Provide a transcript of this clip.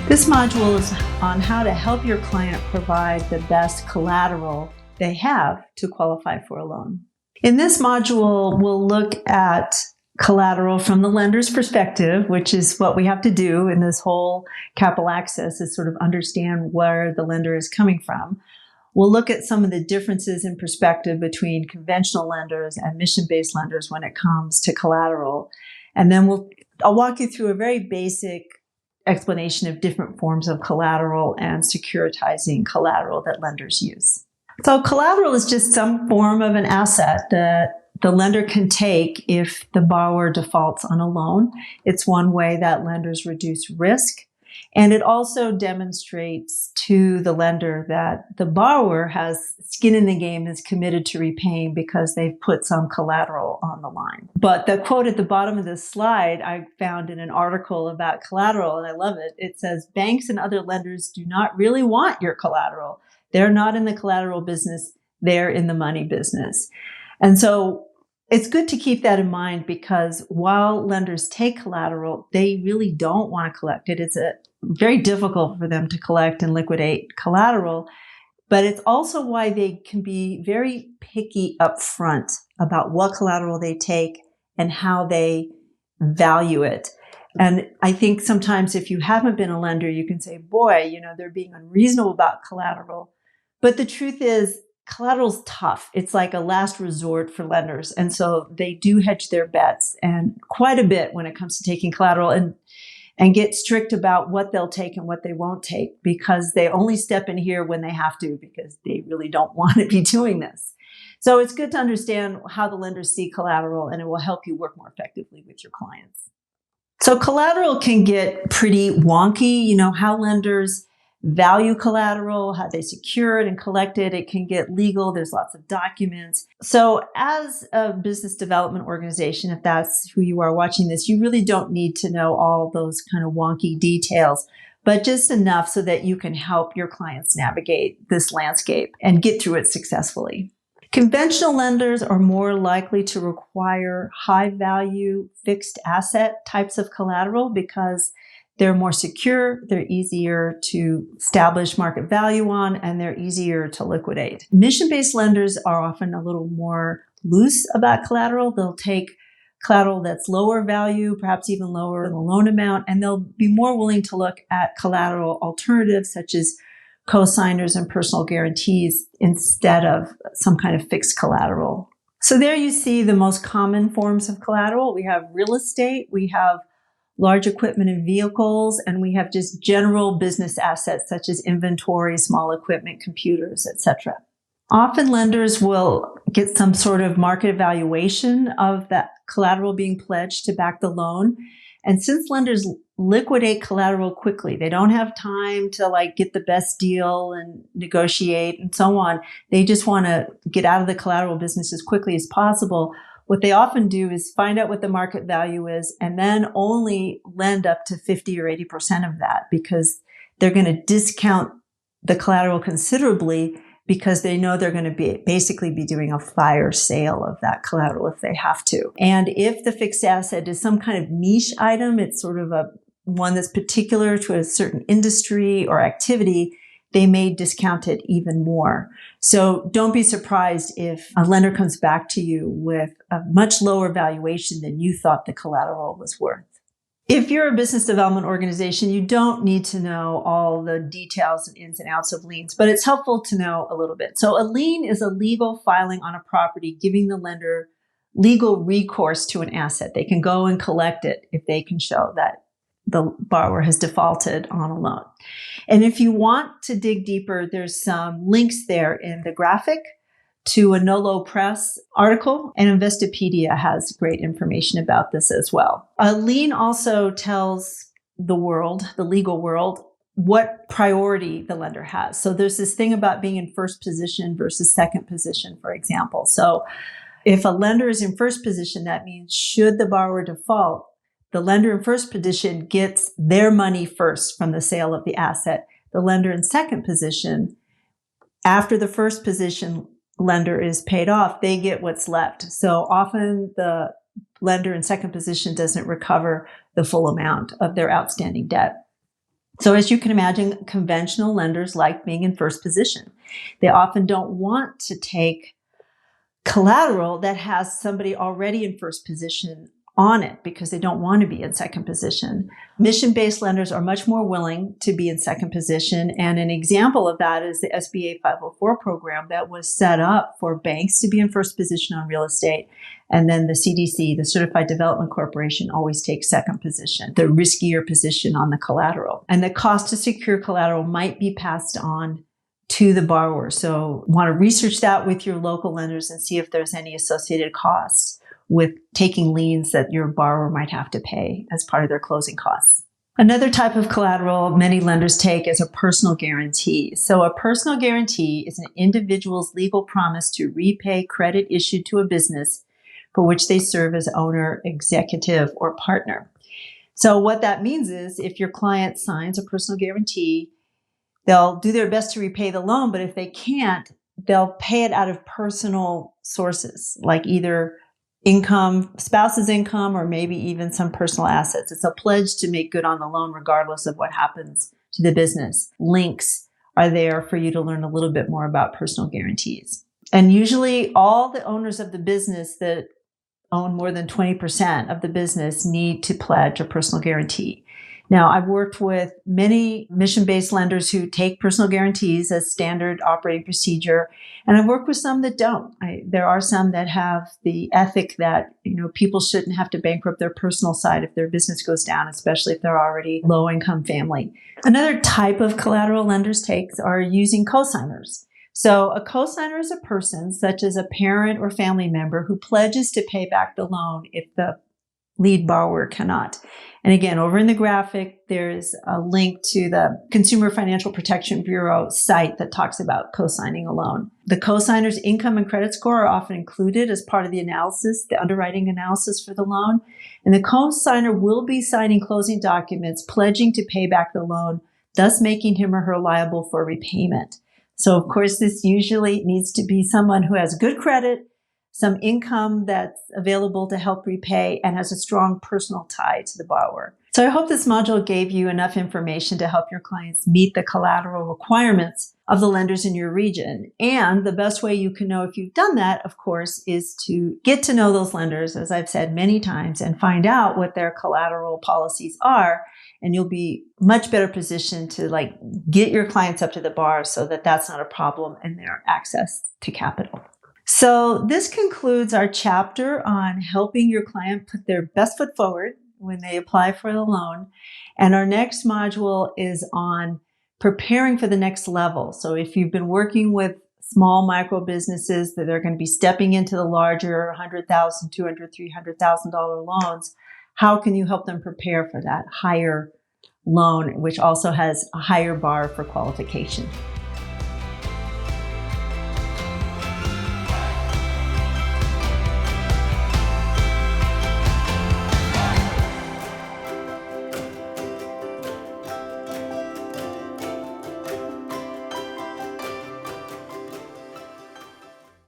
This module is on how to help your client provide the best collateral they have to qualify for a loan. In this module, we'll look at collateral from the lender's perspective, which is what we have to do in this whole capital access, is sort of understand where the lender is coming from. We'll look at some of the differences in perspective between conventional lenders and mission-based lenders when it comes to collateral. And then I'll walk you through a very basic explanation of different forms of collateral and securitizing collateral that lenders use. So collateral is just some form of an asset that the lender can take if the borrower defaults on a loan. It's one way that lenders reduce risk. And it also demonstrates to the lender that the borrower has skin in the game, is committed to repaying because they've put some collateral on the line. But the quote at the bottom of this slide I found in an article about collateral, and I love it. It says, "Banks and other lenders do not really want your collateral. They're not in the collateral business. They're in the money business." And so it's good to keep that in mind, because while lenders take collateral, they really don't want to collect it. It's very difficult for them to collect and liquidate collateral, but it's also why they can be very picky up front about what collateral they take and how they value it. And I think sometimes if you haven't been a lender, you can say, boy, they're being unreasonable about collateral. But the truth is, collateral's tough. It's like a last resort for lenders. And so they do hedge their bets and quite a bit when it comes to taking collateral, and get strict about what they'll take and what they won't take, because they only step in here when they have to, because they really don't want to be doing this. So it's good to understand how the lenders see collateral, and it will help you work more effectively with your clients. So collateral can get pretty wonky, how lenders value collateral, how they secure it and collect it. It can get legal. There's lots of documents. So as a business development organization, if that's who you are watching this, you really don't need to know all those kind of wonky details, but just enough so that you can help your clients navigate this landscape and get through it successfully. Conventional lenders are more likely to require high value fixed asset types of collateral because they're more secure, they're easier to establish market value on, and they're easier to liquidate. Mission-based lenders are often a little more loose about collateral. They'll take collateral that's lower value, perhaps even lower than the loan amount, and they'll be more willing to look at collateral alternatives such as co-signers and personal guarantees instead of some kind of fixed collateral. So there you see the most common forms of collateral. We have real estate, we have large equipment and vehicles, and we have just general business assets such as inventory, small equipment, computers, etc. Often lenders will get some sort of market evaluation of that collateral being pledged to back the loan. And since lenders liquidate collateral quickly, they don't have time to get the best deal and negotiate and so on. They just want to get out of the collateral business as quickly as possible. What they often do is find out what the market value is and then only lend up to 50 or 80% of that, because they're going to discount the collateral considerably, because they know they're going to basically be doing a fire sale of that collateral if they have to. And if the fixed asset is some kind of niche item, it's sort of one that's particular to a certain industry or activity, they may discount it even more. So don't be surprised if a lender comes back to you with a much lower valuation than you thought the collateral was worth. If you're a business development organization, you don't need to know all the details and ins and outs of liens, but it's helpful to know a little bit. So a lien is a legal filing on a property giving the lender legal recourse to an asset. They can go and collect it if they can show that the borrower has defaulted on a loan. And if you want to dig deeper, there's some links there in the graphic to a Nolo Press article, and Investopedia has great information about this as well. A lien also tells the world, the legal world, what priority the lender has. So there's this thing about being in first position versus second position, for example. So if a lender is in first position, that means should the borrower default, the lender in first position gets their money first from the sale of the asset. The lender in second position, after the first position lender is paid off, they get what's left. So often the lender in second position doesn't recover the full amount of their outstanding debt. So as you can imagine, conventional lenders like being in first position. They often don't want to take collateral that has somebody already in first position on it because they don't want to be in second position. Mission-based lenders are much more willing to be in second position. And an example of that is the SBA 504 program that was set up for banks to be in first position on real estate. And then the CDC, the Certified Development Corporation, always takes second position, the riskier position on the collateral. And the cost to secure collateral might be passed on to the borrower. So want to research that with your local lenders and see if there's any associated costs with taking liens that your borrower might have to pay as part of their closing costs. Another type of collateral many lenders take is a personal guarantee. So a personal guarantee is an individual's legal promise to repay credit issued to a business for which they serve as owner, executive, or partner. So what that means is if your client signs a personal guarantee, they'll do their best to repay the loan, but if they can't, they'll pay it out of personal sources, like either income, spouse's income, or maybe even some personal assets. It's a pledge to make good on the loan regardless of what happens to the business. Links are there for you to learn a little bit more about personal guarantees. And usually all the owners of the business that own more than 20% of the business need to pledge a personal guarantee. Now, I've worked with many mission-based lenders who take personal guarantees as standard operating procedure, and I've worked with some that don't. There are some that have the ethic that, people shouldn't have to bankrupt their personal side if their business goes down, especially if they're already low-income family. Another type of collateral lenders take are using cosigners. So a cosigner is a person, such as a parent or family member, who pledges to pay back the loan if the lead borrower cannot. And again, over in the graphic, there's a link to the Consumer Financial Protection Bureau site that talks about cosigning a loan. The cosigner's income and credit score are often included as part of the analysis, the underwriting analysis for the loan. And the cosigner will be signing closing documents pledging to pay back the loan, thus making him or her liable for repayment. So, of course, this usually needs to be someone who has good credit, some income that's available to help repay, and has a strong personal tie to the borrower. So I hope this module gave you enough information to help your clients meet the collateral requirements of the lenders in your region. And the best way you can know if you've done that, of course, is to get to know those lenders, as I've said many times, and find out what their collateral policies are. And you'll be much better positioned to get your clients up to the bar so that that's not a problem in their access to capital. So this concludes our chapter on helping your client put their best foot forward when they apply for the loan. And our next module is on preparing for the next level. So if you've been working with small micro businesses that are going to be stepping into the larger $100,000, $200,000, $300,000 loans, how can you help them prepare for that higher loan, which also has a higher bar for qualification?